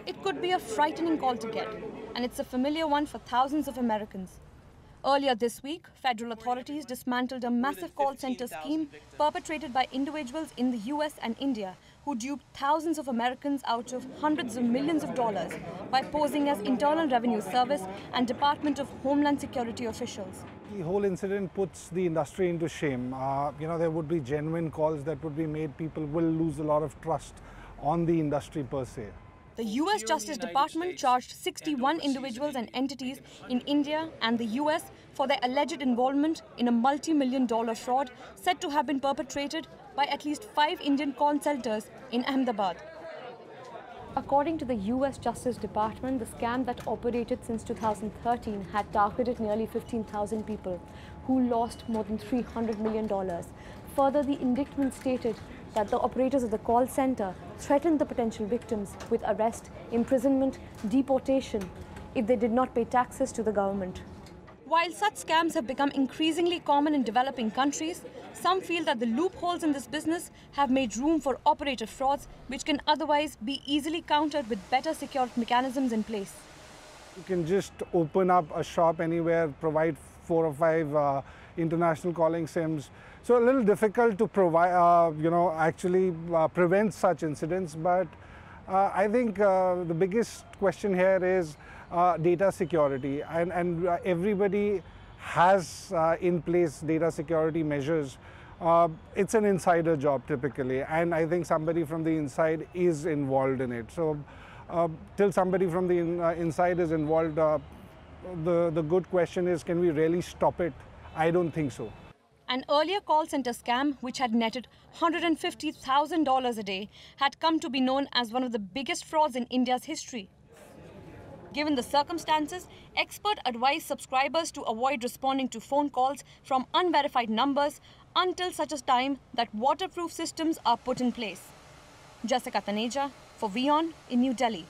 It could be a frightening call to get, and it's a familiar one for thousands of Americans. Earlier this week, federal authorities dismantled a massive call center scheme perpetrated by individuals in the US and India who duped thousands of Americans out of hundreds of millions of dollars by posing as Internal Revenue Service and Department of Homeland Security officials. The whole incident puts the industry into shame. There would be genuine calls that would be made. People will lose a lot of trust on the industry per se. The US Justice Department charged 61 individuals and entities in India and the US for their alleged involvement in a multi-million-dollar fraud said to have been perpetrated by at least 5 Indian call centers in Ahmedabad. According to the US Justice Department, the scam that operated since 2013 had targeted nearly 15,000 people who lost more than $300 million. Further, the indictment stated that the operators of the call center threatened the potential victims with arrest, imprisonment, deportation if they did not pay taxes to the government. While such scams have become increasingly common in developing countries, some feel that the loopholes in this business have made room for operator frauds which can otherwise be easily countered with better security mechanisms in place. You can just open up a shop anywhere, provide 4 or 5 international calling SIMs. So a little difficult to provide, actually prevent such incidents. But I think the biggest question here is data security, and everybody has in place data security measures. It's an insider job typically, and I think somebody from the inside is involved in it. So till somebody from the inside is involved, the good question is, can we really stop it? I don't think so. An earlier call center scam, which had netted $150,000 a day, had come to be known as one of the biggest frauds in India's history. Given the circumstances, experts advise subscribers to avoid responding to phone calls from unverified numbers until such a time that waterproof systems are put in place. Jessica Taneja for WION in New Delhi.